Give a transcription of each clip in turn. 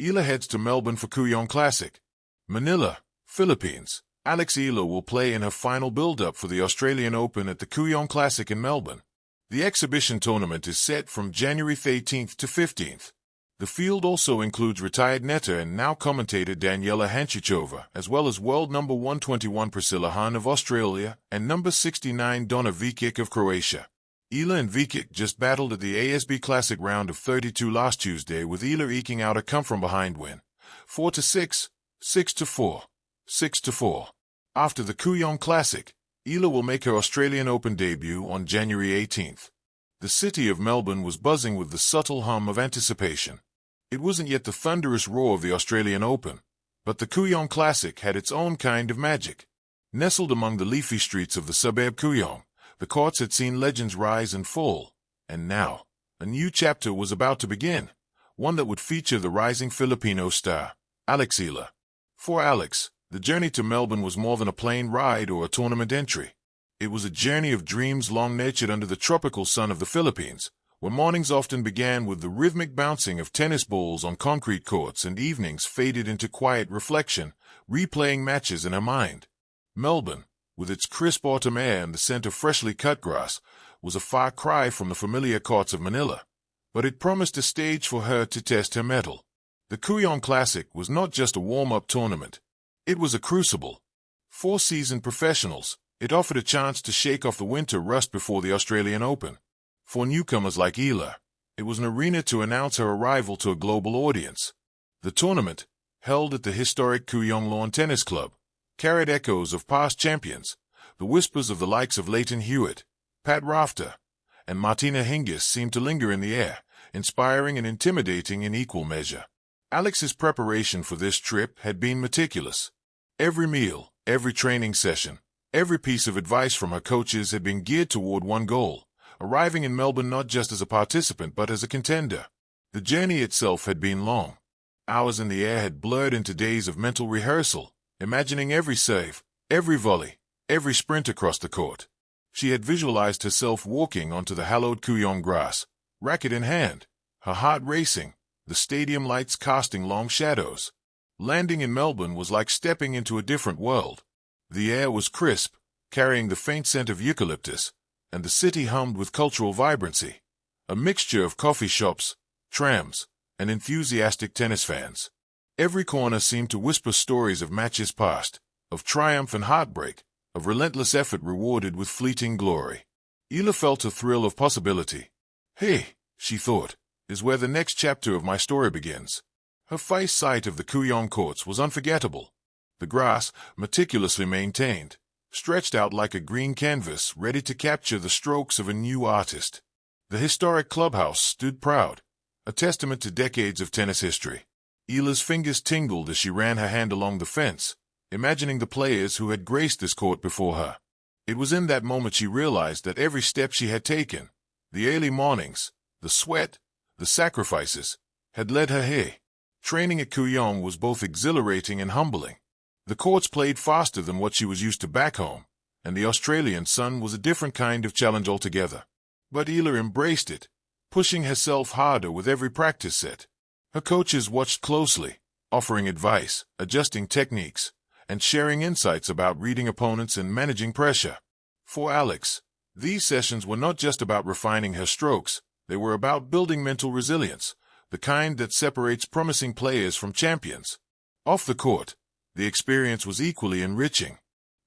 Eala heads to Melbourne for Kooyong Classic. Manila, Philippines. Alex Eala will play in her final build-up for the Australian Open at the Kooyong Classic in Melbourne. The exhibition tournament is set from January 18th to 15th. The field also includes retired netter and now commentator Daniela Hančićova, as well as world number 121 Priscilla Hahn of Australia and number 69 Donna Vekic of Croatia. Eala and Vekic just battled at the ASB Classic round of 32 last Tuesday, with Eala eking out a come-from-behind win, 4-6, 6-4, 6-4. After the Kooyong Classic, Eala will make her Australian Open debut on January 18th. The city of Melbourne was buzzing with the subtle hum of anticipation. It wasn't yet the thunderous roar of the Australian Open, but the Kooyong Classic had its own kind of magic. Nestled among the leafy streets of the suburb Kooyong, the courts had seen legends rise and fall, and now, a new chapter was about to begin, one that would feature the rising Filipino star, Alex Eala. For Alex, the journey to Melbourne was more than a plane ride or a tournament entry. It was a journey of dreams long nurtured under the tropical sun of the Philippines, where mornings often began with the rhythmic bouncing of tennis balls on concrete courts and evenings faded into quiet reflection, replaying matches in her mind. Melbourne, with its crisp autumn air and the scent of freshly cut grass, was a far cry from the familiar courts of Manila, but it promised a stage for her to test her mettle. The Kooyong Classic was not just a warm-up tournament. It was a crucible. For seasoned professionals, it offered a chance to shake off the winter rust before the Australian Open. For newcomers like Eala, it was an arena to announce her arrival to a global audience. The tournament, held at the historic Kooyong Lawn Tennis Club, carried echoes of past champions. The whispers of the likes of Leighton Hewitt, Pat Rafter, and Martina Hingis seemed to linger in the air, inspiring and intimidating in equal measure. Alex's preparation for this trip had been meticulous. Every meal, every training session, every piece of advice from her coaches had been geared toward one goal, arriving in Melbourne not just as a participant but as a contender. The journey itself had been long. Hours in the air had blurred into days of mental rehearsal, imagining every serve, every volley, every sprint across the court. She had visualized herself walking onto the hallowed Kooyong grass, racket in hand, her heart racing, the stadium lights casting long shadows. Landing in Melbourne was like stepping into a different world. The air was crisp, carrying the faint scent of eucalyptus, and the city hummed with cultural vibrancy, a mixture of coffee shops, trams, and enthusiastic tennis fans. Every corner seemed to whisper stories of matches past, of triumph and heartbreak, of relentless effort rewarded with fleeting glory. Eala felt a thrill of possibility. Hey, she thought, is where the next chapter of my story begins. Her first sight of the Kooyong courts was unforgettable. The grass, meticulously maintained, stretched out like a green canvas ready to capture the strokes of a new artist. The historic clubhouse stood proud, a testament to decades of tennis history. Eala's fingers tingled as she ran her hand along the fence, imagining the players who had graced this court before her. It was in that moment she realized that every step she had taken, the early mornings, the sweat, the sacrifices, had led her here. Training at Kooyong was both exhilarating and humbling. The courts played faster than what she was used to back home, and the Australian sun was a different kind of challenge altogether. But Eala embraced it, pushing herself harder with every practice set. Her coaches watched closely, offering advice, adjusting techniques, and sharing insights about reading opponents and managing pressure. For Alex, these sessions were not just about refining her strokes, they were about building mental resilience, the kind that separates promising players from champions. Off the court, the experience was equally enriching.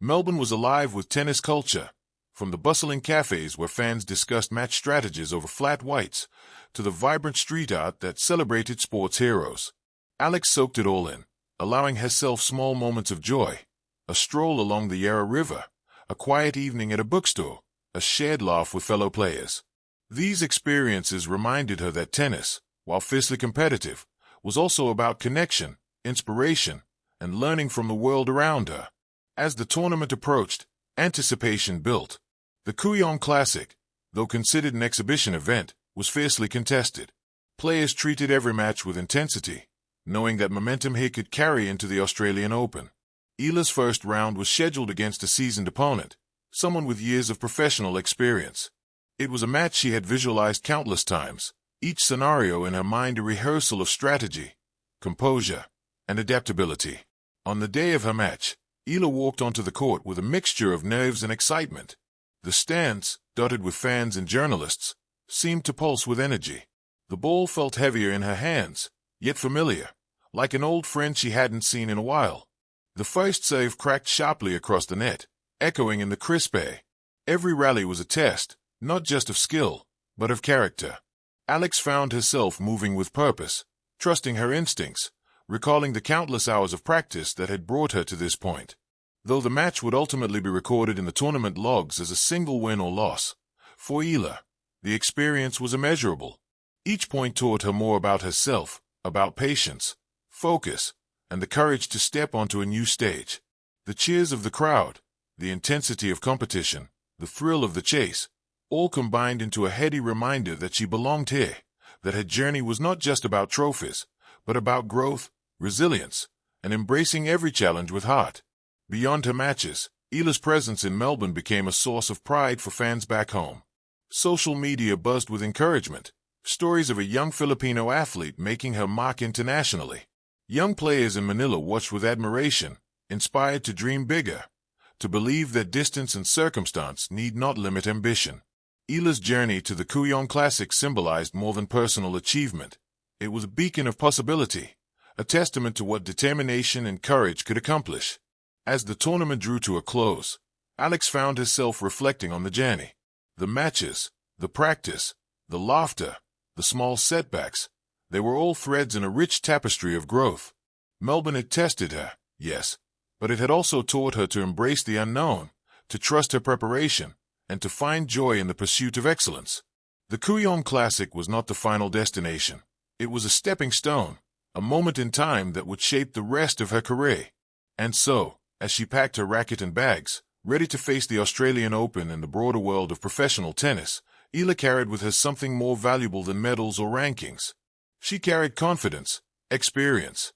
Melbourne was alive with tennis culture, from the bustling cafes where fans discussed match strategies over flat whites, to the vibrant street art that celebrated sports heroes. Alex soaked it all in, allowing herself small moments of joy, a stroll along the Yarra River, a quiet evening at a bookstore, a shared laugh with fellow players. These experiences reminded her that tennis, while fiercely competitive, was also about connection, inspiration, and learning from the world around her. As the tournament approached, anticipation built. The Kooyong Classic, though considered an exhibition event, was fiercely contested. Players treated every match with intensity, knowing that momentum here could carry into the Australian Open. Eala's first round was scheduled against a seasoned opponent, someone with years of professional experience. It was a match she had visualized countless times, each scenario in her mind a rehearsal of strategy, composure, and adaptability. On the day of her match, Eala walked onto the court with a mixture of nerves and excitement. The stands, dotted with fans and journalists, seemed to pulse with energy. The ball felt heavier in her hands, yet familiar, like an old friend she hadn't seen in a while. The first serve cracked sharply across the net, echoing in the crisp air. Every rally was a test, not just of skill, but of character. Alex found herself moving with purpose, trusting her instincts, recalling the countless hours of practice that had brought her to this point. Though the match would ultimately be recorded in the tournament logs as a single win or loss, for Eala, the experience was immeasurable. Each point taught her more about herself, about patience, focus, and the courage to step onto a new stage. The cheers of the crowd, the intensity of competition, the thrill of the chase, all combined into a heady reminder that she belonged here, that her journey was not just about trophies, but about growth, resilience, and embracing every challenge with heart. Beyond her matches, Eala's presence in Melbourne became a source of pride for fans back home. Social media buzzed with encouragement, stories of a young Filipino athlete making her mark internationally. Young players in Manila watched with admiration, inspired to dream bigger, to believe that distance and circumstance need not limit ambition. Eala's journey to the Kooyong Classic symbolized more than personal achievement. It was a beacon of possibility, a testament to what determination and courage could accomplish. As the tournament drew to a close, Alex found herself reflecting on the journey. The matches, the practice, the laughter, the small setbacks, they were all threads in a rich tapestry of growth. Melbourne had tested her, yes, but it had also taught her to embrace the unknown, to trust her preparation, and to find joy in the pursuit of excellence. The Kooyong Classic was not the final destination. It was a stepping stone, a moment in time that would shape the rest of her career. And so, as she packed her racket and bags, ready to face the Australian Open and the broader world of professional tennis, Eala carried with her something more valuable than medals or rankings. She carried confidence, experience,